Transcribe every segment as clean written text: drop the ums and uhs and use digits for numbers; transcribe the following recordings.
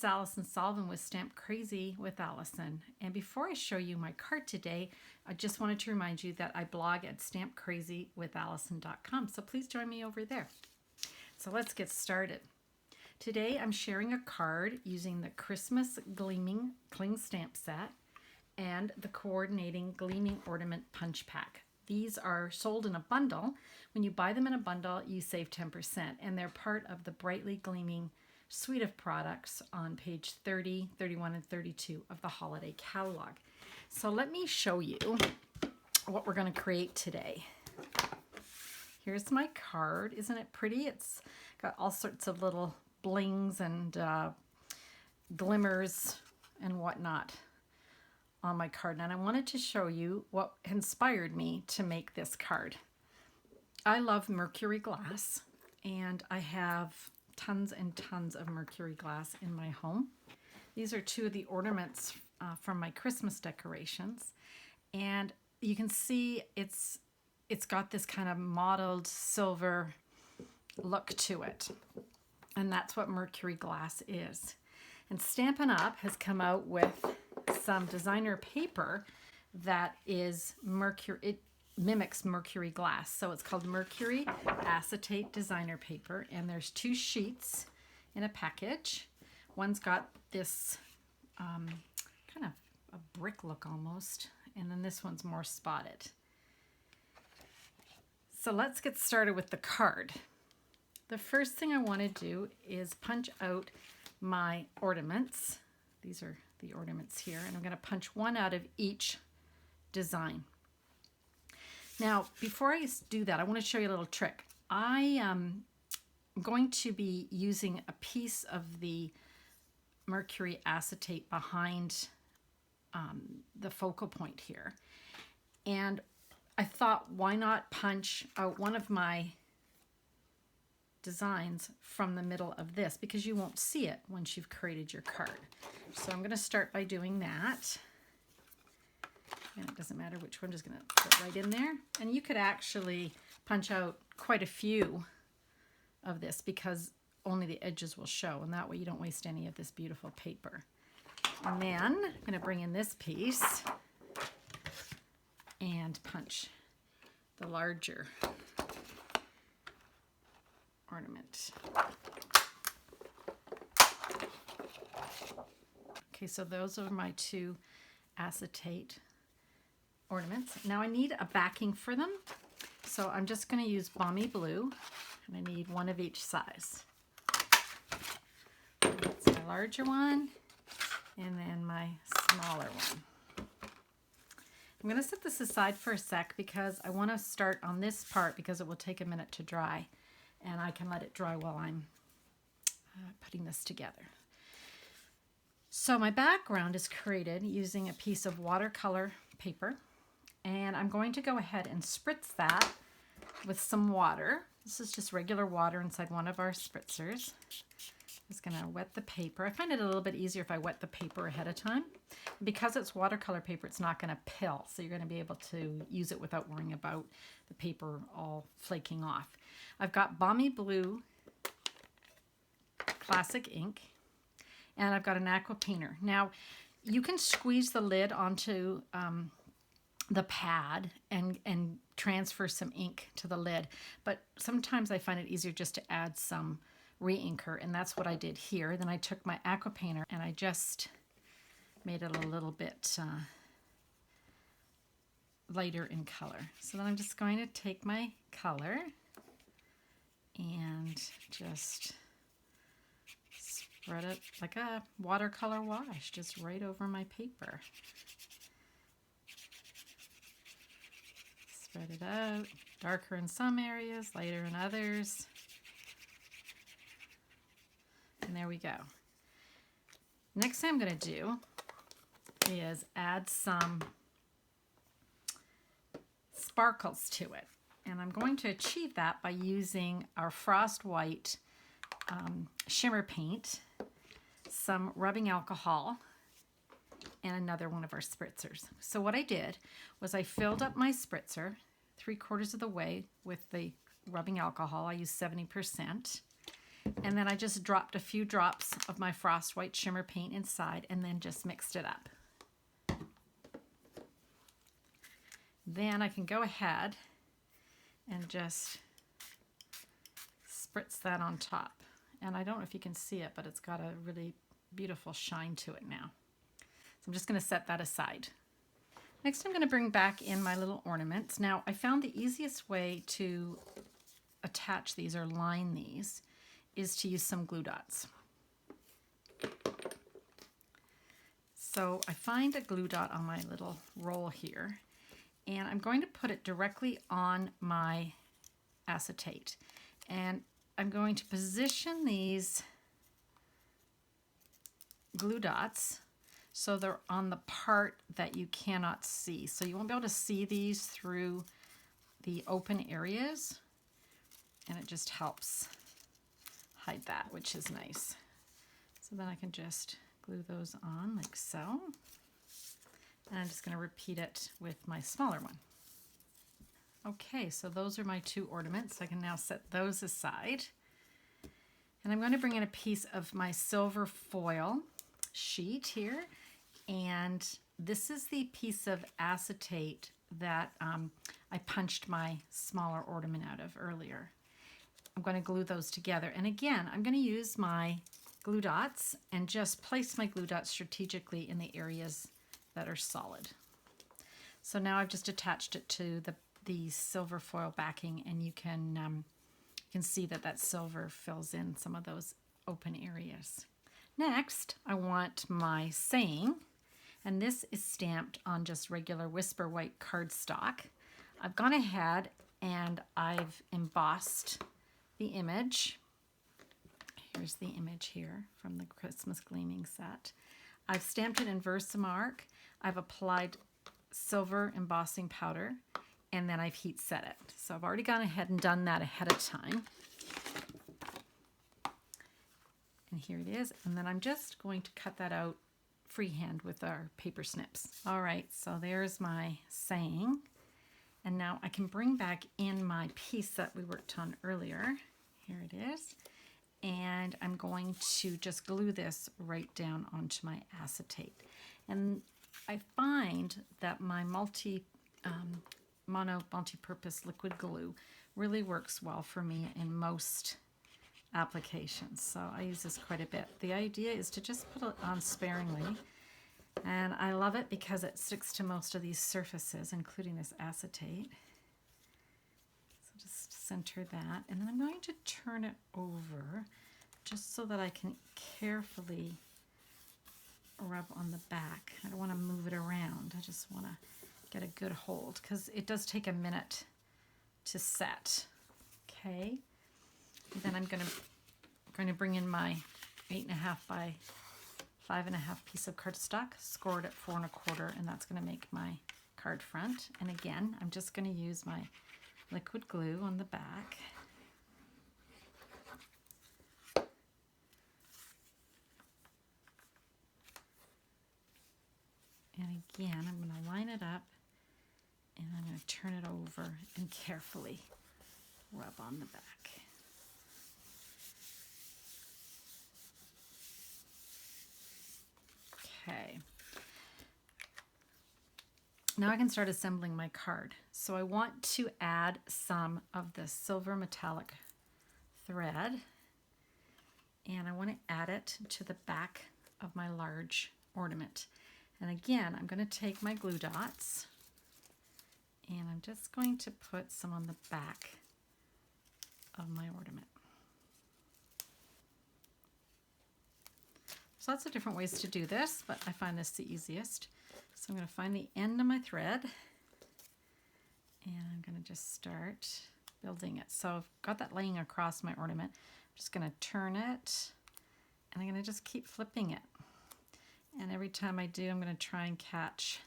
it's Alison Solvin with Stamp Crazy with Alison. And before I show you my card today, I just wanted to remind you that I blog at stampcrazywithallison.com. So please join me over there. So let's get started. Today I'm sharing a card using the Christmas Gleaming Stamp set and the coordinating Gleaming Ornament Punch Pack. These are sold in a bundle. When you buy them in a bundle, you save 10%, and they're part of the Brightly Gleaming suite of products on page 30, 31, and 32 of the Holiday Catalogue. So let me show you what we're going to create today. Here's my card. Isn't it pretty? It's got all sorts of little blings and glimmers and whatnot on my card. And I wanted to show you what inspired me to make this card. I love Mercury glass, and I have tons and tons of Mercury glass in my home. These are two of the ornaments from my Christmas decorations, and you can see it's got this kind of mottled silver look to it, and that's what Mercury glass is. And Stampin' Up! Has come out with some designer paper that is Mercury. It mimics Mercury glass, so it's called Mercury Acetate Designer Paper, and there's two sheets in a package. One's got this kind of a brick look almost, and then this one's more spotted. So let's get started with the card. The first thing I want to do is punch out my ornaments. These are the ornaments here, and I'm going to punch one out of each design. Now, before I do that, I want to show you a little trick. I am going to be using a piece of the Mercury acetate behind the focal point here. And I thought, why not punch out one of my designs from the middle of this, because you won't see it once you've created your card. So I'm going to start by doing that. And it doesn't matter which one, I'm just going to put it right in there. And you could actually punch out quite a few of this because only the edges will show, and that way you don't waste any of this beautiful paper. And then I'm going to bring in this piece and punch the larger ornament. Okay, so those are my two acetate ornaments. Now I need a backing for them, so I'm just going to use Balmy Blue, and I need one of each size. That's my larger one, and then my smaller one. I'm going to set this aside for a sec because I want to start on this part because it will take a minute to dry, and I can let it dry while I'm putting this together. So my background is created using a piece of watercolor paper, and I'm going to go ahead and spritz that with some water. This is just regular water inside one of our spritzers. I'm just going to wet the paper. I find it a little bit easier if I wet the paper ahead of time. Because it's watercolor paper, it's not going to pill, so you're going to be able to use it without worrying about the paper all flaking off. I've got Balmy Blue Classic ink, and I've got an aqua painter. Now, you can squeeze the lid onto the pad and transfer some ink to the lid, but sometimes I find it easier just to add some re-inker, and that's what I did here. Then I took my aqua painter and I just made it a little bit lighter in color. So then I'm just going to take my color and just spread it like a watercolor wash just right over my paper. Spread it out, darker in some areas, lighter in others. And there we go. Next thing I'm going to do is add some sparkles to it. And I'm going to achieve that by using our Frost White shimmer paint, some rubbing alcohol, and another one of our spritzers. So what I did was I filled up my spritzer 3/4 of the way with the rubbing alcohol. I used 70%. And then I just dropped a few drops of my Frost White Shimmer paint inside and then just mixed it up. Then I can go ahead and just spritz that on top. And I don't know if you can see it, but it's got a really beautiful shine to it now. So I'm just going to set that aside. Next I'm going to bring back in my little ornaments. Now I found the easiest way to attach these or line these is to use some glue dots. So I find a glue dot on my little roll here, and I'm going to put it directly on my acetate. And I'm going to position these glue dots so they're on the part that you cannot see. So you won't be able to see these through the open areas, and it just helps hide that, which is nice. So then I can just glue those on like so. And I'm just going to repeat it with my smaller one. Okay, so those are my two ornaments. I can now set those aside. And I'm going to bring in a piece of my silver foil sheet here. And this is the piece of acetate that I punched my smaller ornament out of earlier. I'm going to glue those together. And again, I'm going to use my glue dots and just place my glue dots strategically in the areas that are solid. So now I've just attached it to the silver foil backing, and you can see that that silver fills in some of those open areas. Next, I want my saying, and this is stamped on just regular Whisper White cardstock. I've gone ahead and I've embossed the image. Here's the image here from the Christmas Gleaming set. I've stamped it in Versamark. I've applied silver embossing powder, and then I've heat set it. So I've already gone ahead and done that ahead of time. And here it is. And then I'm just going to cut that out freehand with our paper snips. All right, so there's my saying. And now I can bring back in my piece that we worked on earlier. Here it is. And I'm going to just glue this right down onto my acetate. And I find that my multi-purpose liquid glue really works well for me in most applications. So I use this quite a bit. The idea is to just put it on sparingly. And I love it because it sticks to most of these surfaces, including this acetate. So just center that. And then I'm going to turn it over just so that I can carefully rub on the back. I don't want to move it around. I just want to get a good hold because it does take a minute to set. Okay. And then I'm going to bring in my 8.5 by 5.5 piece of cardstock, scored at 4 1/4, and that's going to make my card front. And again, I'm just going to use my liquid glue on the back. And again, I'm going to line it up, and I'm going to turn it over and carefully rub on the back. Okay. Now I can start assembling my card. So I want to add some of the silver metallic thread, and I want to add it to the back of my large ornament. And again, I'm going to take my glue dots and I'm just going to put some on the back of my ornament. So lots of different ways to do this, but I find this the easiest. So I'm going to find the end of my thread, and I'm going to just start building it. So I've got that laying across my ornament. I'm just going to turn it, and I'm going to just keep flipping it. And every time I do, I'm going to try and catch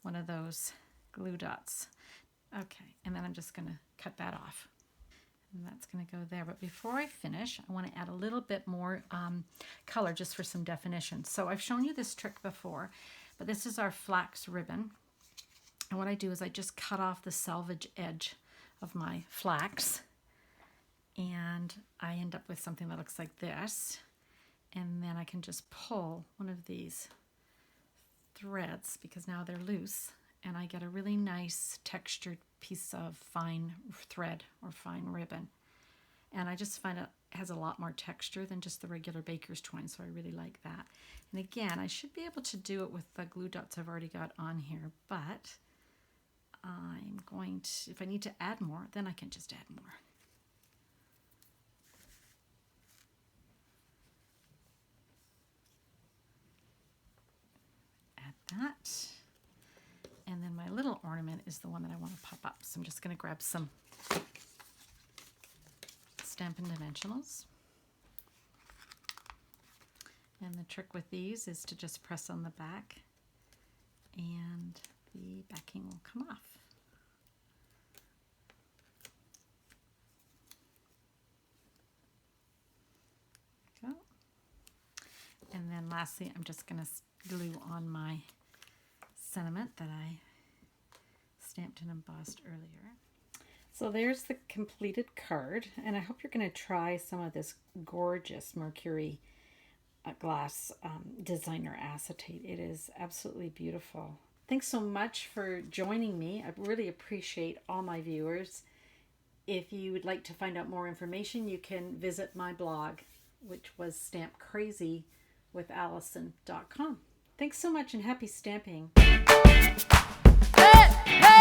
one of those glue dots. Okay, and then I'm just going to cut that off. And that's going to go there. But before I finish, I want to add a little bit more color just for some definition. So I've shown you this trick before, but this is our flax ribbon. And what I do is I just cut off the selvage edge of my flax. And I end up with something that looks like this. And then I can just pull one of these threads because now they're loose, and I get a really nice textured piece of fine thread or fine ribbon. And I just find it has a lot more texture than just the regular baker's twine, so I really like that. And again, I should be able to do it with the glue dots I've already got on here, but I'm going to, if I need to add more, then I can just add more. That. And then my little ornament is the one that I want to pop up. So I'm just going to grab some Stampin' Dimensionals. And the trick with these is to just press on the back and the backing will come off. There we go. And then lastly, I'm just going to glue on my sentiment that I stamped and embossed earlier. So there's the completed card, and I hope you're going to try some of this gorgeous Mercury Glass Designer Acetate. It is absolutely beautiful. Thanks so much for joining me. I really appreciate all my viewers. If you would like to find out more information, you can visit my blog, which was stampcrazywithalison.com. Thanks so much and happy stamping. Hey, hey!